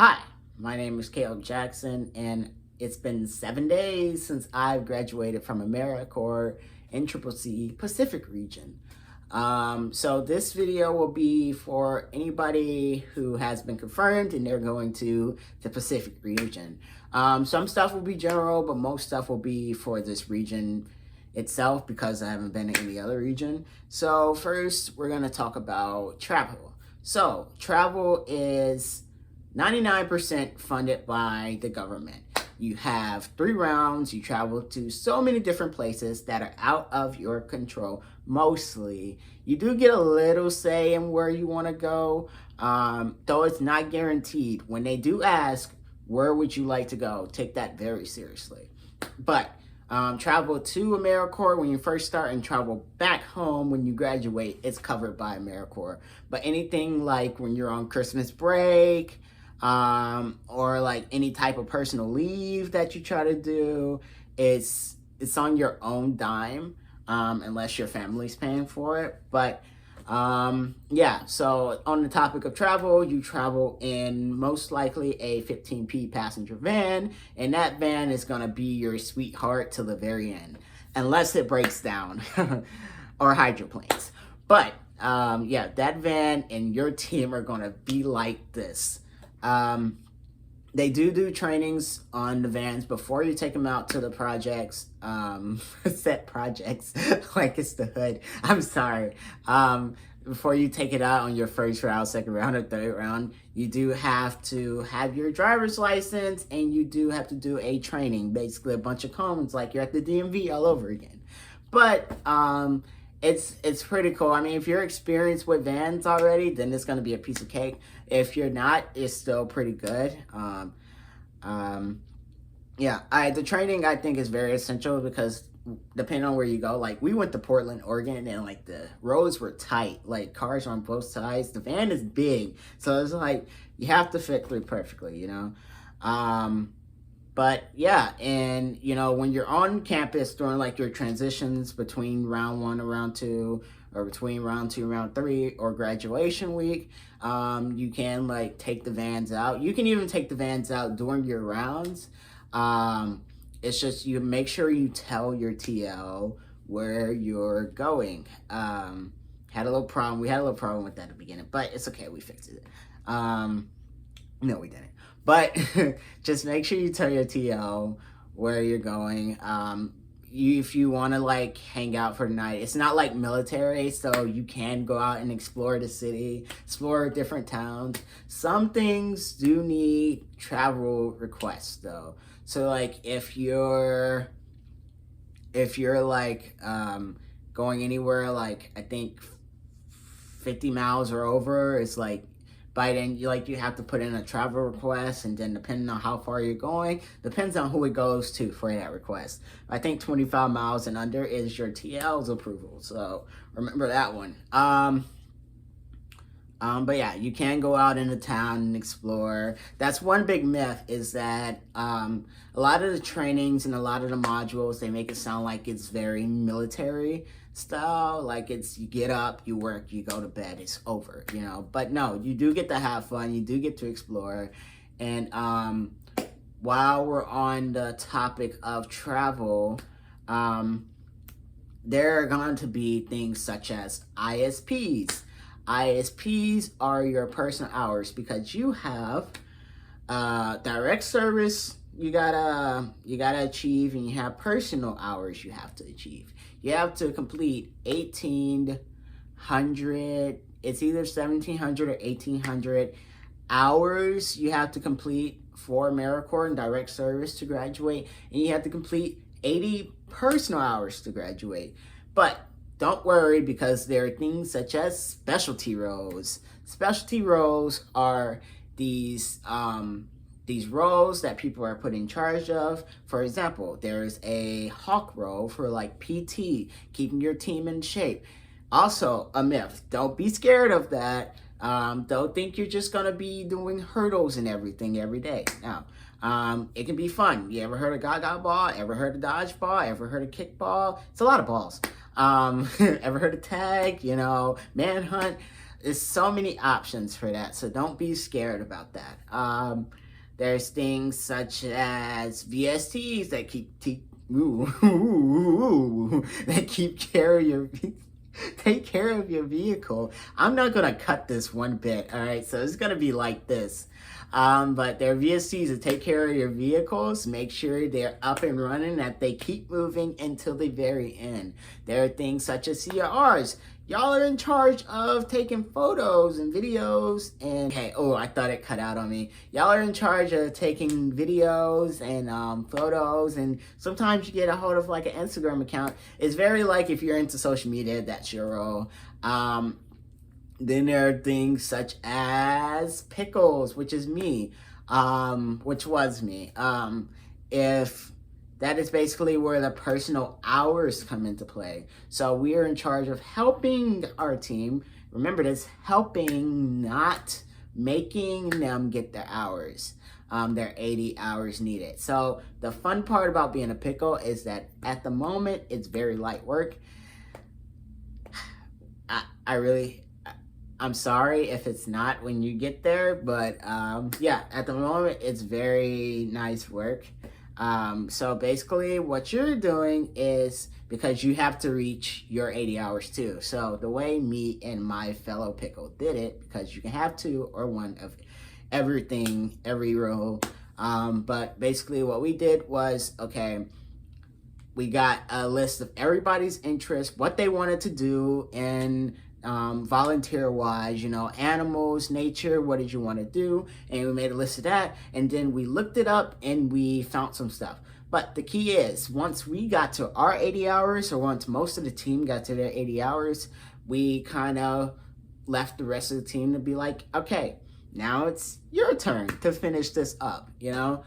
Hi, my name is Caleb Jackson, and it's been 7 days since I've graduated from Americorps NCCC Pacific region. So this video will be for anybody who has been confirmed and they're going to the Pacific region. Some stuff will be general, but most stuff will be for this region itself because I haven't been in any other region. So first, we're going to talk about travel. So travel is 99% funded by the government. You have 3 rounds. You travel to so many different places that are out of your control. Mostly, you do get a little say in where you want to go, though it's not guaranteed. When they do ask, where would you like to go? Take that very seriously. But travel to Americorps when you first start and travel back home when you graduate, it's covered by Americorps. But anything like when you're on Christmas break, or like any type of personal leave that you try to do, it's on your own dime, unless your family's paying for it. But yeah, so on the topic of travel, you travel in most likely a 15P passenger van, and that van is gonna be your sweetheart till the very end, unless it breaks down or hydroplanes. But yeah, that van and your team are gonna be like this. They do trainings on the vans before you take them out to the projects, set projects, like it's the hood. I'm sorry. Before you take it out on your first round, second round, or third round, you do have to have your driver's license, and you do have to do a training, basically a bunch of cones, like you're at the DMV all over again. But it's pretty cool. I mean, if you're experienced with vans already, then it's gonna be a piece of cake. If you're not, it's still pretty good. Yeah, the training I think is very essential because depending on where you go, like we went to Portland, Oregon, and like the roads were tight, like cars on both sides. The van is big, so it's like you have to fit through perfectly, you know. But yeah, and you know, when you're on campus during like your transitions between round 1 and round 2, or between round 2 and round 3, or graduation week, you can like take the vans out. You can even take the vans out during your rounds. It's just you make sure you tell your TL where you're going. Had a little problem. We had a little problem with that at the beginning, but it's okay. We fixed it. No, we didn't. But just make sure you tell your TL where you're going. If you want to like hang out for the night, it's not like military, so you can go out and explore the city, explore different towns. Some things do need travel requests though. So like if you're like going anywhere, like I think 50 miles or over, it's like by then you have to put in a travel request, and then depending on how far you're going, depends on who it goes to for that request. I think 25 miles and under is your TL's approval, so remember that one. But yeah, you can go out into town and explore. That's one big myth, is that a lot of the trainings and a lot of the modules, they make it sound like it's very military style, like it's you get up, you work, you go to bed, it's over, you know. But no, you do get to have fun, you do get to explore. And while we're on the topic of travel, there are going to be things such as ISPs. ISPs are your personal hours, because you have direct service you gotta achieve, and you have personal hours you have to achieve. You have to complete 1,800, it's either 1,700 or 1,800 hours you have to complete for Americorps and direct service to graduate, and you have to complete 80 personal hours to graduate. But don't worry, because there are things such as specialty roles. Specialty roles are these roles that people are put in charge of. For example, there's a hawk role for like PT, keeping your team in shape. Also a myth, don't be scared of that. Don't think you're just gonna be doing hurdles and everything every day. Now, it can be fun. You ever heard of gaga ball? Ever heard of dodgeball? Ever heard of kickball? It's a lot of balls. Ever heard of tag, you know, manhunt? there's so many options for that, so don't be scared about that. There's things such as VSTs that that take care of your vehicle. I'm not gonna cut this one bit, all right? So it's gonna be like this. But there are VSTs that take care of your vehicles, make sure they're up and running, that they keep moving until the very end. There are things such as CRs. Y'all are in charge of taking photos and videos and, okay, oh, I thought it cut out on me. Y'all are in charge of taking videos and photos, and sometimes you get a hold of like an Instagram account. It's very like if you're into social media, that's your role. Then there are things such as pickles, which is me, which was me. If that is basically where the personal hours come into play. So we are in charge of helping our team. Remember this, helping, not making them get their hours, their 80 hours needed. So the fun part about being a pickle is that at the moment, it's very light work. I'm sorry if it's not when you get there, but yeah, at the moment, it's very nice work. So basically what you're doing is, because you have to reach your 80 hours too. So the way me and my fellow pickle did it, because you can have 2 or 1 of everything, every role. But basically what we did was, okay, we got a list of everybody's interests, what they wanted to do, and volunteer wise, you know, animals, nature, what did you want to do? And we made a list of that, and then we looked it up and we found some stuff. But the key is, once we got to our 80 hours, or once most of the team got to their 80 hours, we kind of left the rest of the team to be like, okay, now it's your turn to finish this up, you know?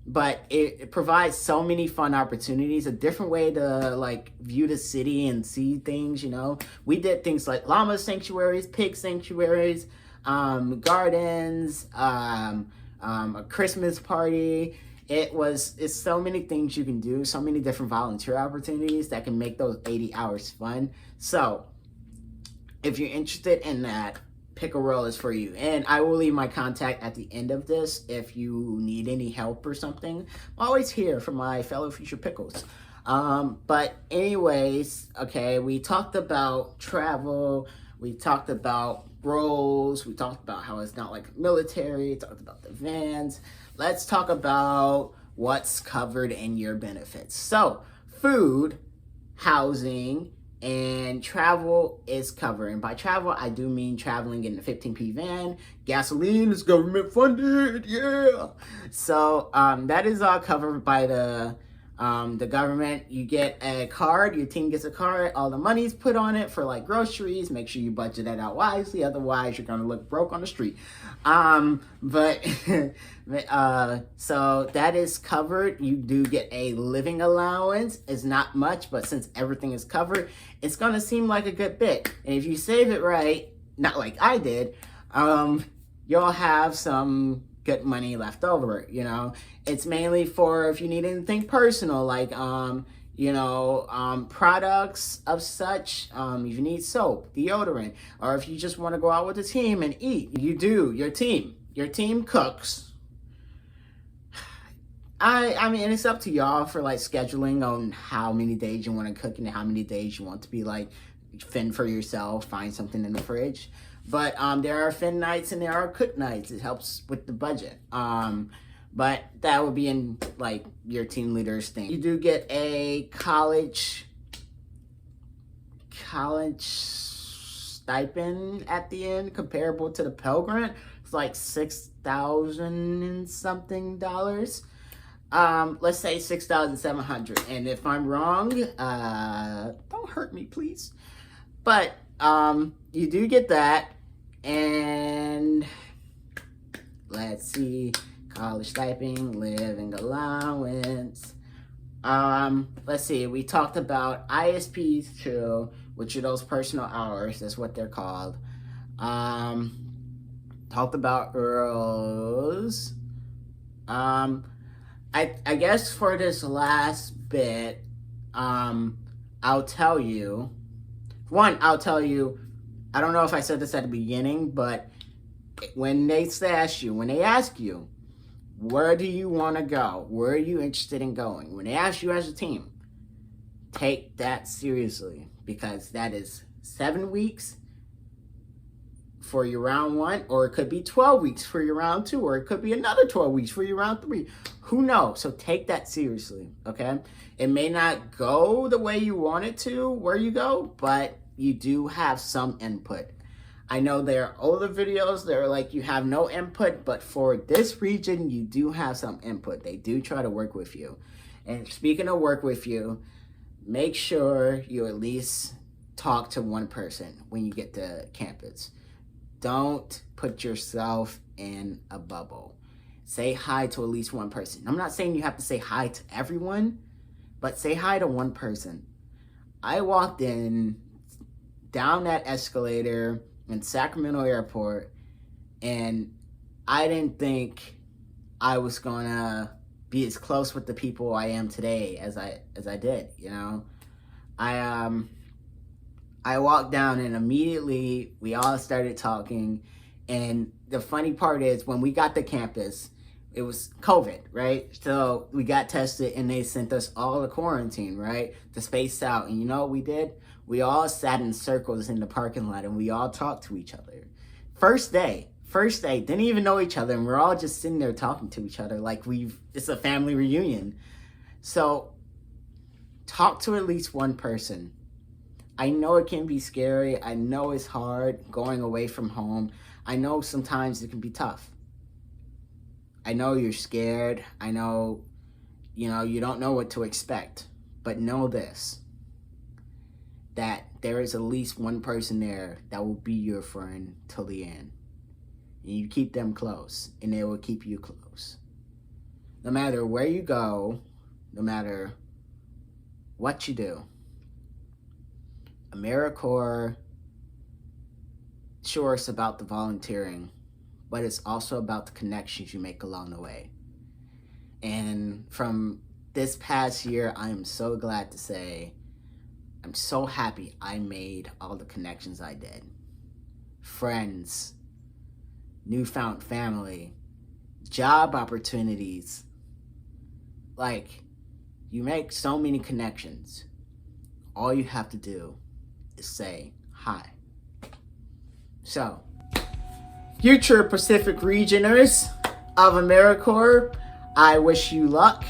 But it provides so many fun opportunities, a different way to like view the city and see things, you know. We did things like llama sanctuaries, pig sanctuaries, gardens, a Christmas party. It's so many things you can do, so many different volunteer opportunities that can make those 80 hours fun. So if you're interested in that, Pickle Roll is for you. And I will leave my contact at the end of this if you need any help or something. I'm always here for my fellow future pickles. But anyways, okay, we talked about travel, we talked about roles, we talked about how it's not like military, talked about the vans. Let's talk about what's covered in your benefits. So food, housing, and travel is covered. And by travel, I do mean traveling in the 15P van. Gasoline is government funded, yeah. So that is all covered by the government. You get a card, your team gets a card, all the money's put on it for like groceries. Make sure you budget that out wisely, otherwise you're gonna look broke on the street. So that is covered. You do get a living allowance. It's not much, but since everything is covered, it's gonna seem like a good bit. And if you save it right, not like I did, you'll have some good money left over, you know. It's mainly for if you need anything personal, like products of such, if you need soap, deodorant, or if you just want to go out with the team and eat, your team cooks. I mean, it's up to y'all for like scheduling on how many days you want to cook and how many days you want to be like fend for yourself, find something in the fridge. But there are fin nights and there are cook nights. It helps with the budget. But that would be in like your team leader's thing. You do get a college stipend at the end, comparable to the Pell Grant. It's like $6,000 and something dollars. Let's say 6,700. And if I'm wrong, don't hurt me, please. But you do get that. And let's see, college stipend, living allowance. Let's see, we talked about ISPs too, which are those personal hours. That's what they're called. Talked about EARLs. I guess for this last bit, I'll tell you I don't know if I said this at the beginning, but when they ask you, where do you want to go? Where are you interested in going? When they ask you as a team, take that seriously, because that is 7 weeks for your round 1, or it could be 12 weeks for your round 2, or it could be another 12 weeks for your round 3. Who knows? So take that seriously, okay? It may not go the way you want it to where you go, but you do have some input. I know there are older videos that are like you have no input, but for this region, you do have some input. They do try to work with you. And speaking of work with you, make sure you at least talk to one person when you get to campus. Don't put yourself in a bubble. Say hi to at least one person. I'm not saying you have to say hi to everyone, but say hi to one person. I walked in down that escalator in Sacramento Airport, and I didn't think I was gonna be as close with the people I am today as I did. You know, I walked down and immediately we all started talking. And the funny part is, when we got to campus, it was COVID, right? So we got tested and they sent us all to quarantine, right? To space out. And you know what we did? We all sat in circles in the parking lot and we all talked to each other. First day, didn't even know each other, and we're all just sitting there talking to each other like it's a family reunion. So talk to at least one person. I know it can be scary. I know it's hard going away from home. I know sometimes it can be tough. I know you're scared. I know, you don't know what to expect. But know this, that there is at least one person there that will be your friend till the end. And you keep them close, and they will keep you close. No matter where you go, no matter what you do, Americorps, sure, it's about the volunteering, but it's also about the connections you make along the way. And from this past year, I am so glad to say, I'm so happy I made all the connections I did. Friends, newfound family, job opportunities. Like, you make so many connections. All you have to do is say hi. So, future Pacific Regioners of Americorps, I wish you luck.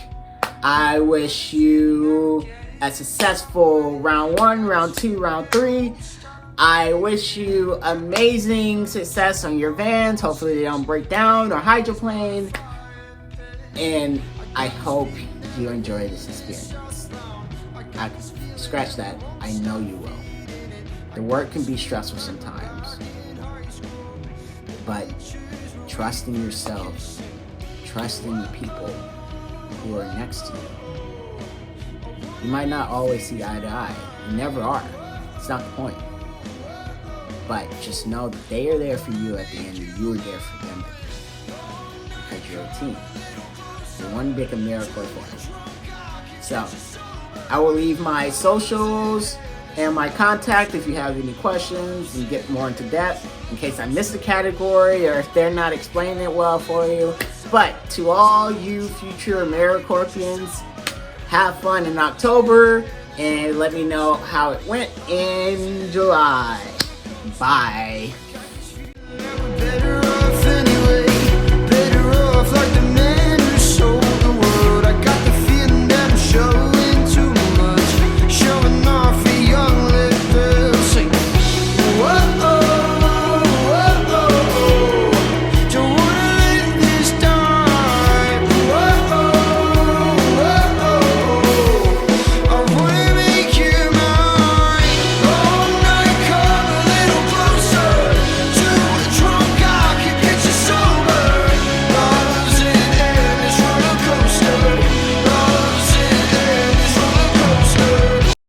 I wish you a successful round 1, round 2, round 3. I wish you amazing success on your vans. Hopefully they don't break down or hydroplane. And I hope you enjoy this experience. Scratch that. I know you will. The work can be stressful sometimes. But trust in yourself. Trust in the people who are next to you. You might not always see eye to eye. You never are. It's not the point. But just know that they are there for you at the end, and you are there for them at the end. Because you're a team. You're one big Americorps family. So, I will leave my socials and my contact if you have any questions and get more into depth, in case I missed a category or if they're not explaining it well for you. But to all you future Americorpians, have fun in October and let me know how it went in July. Bye.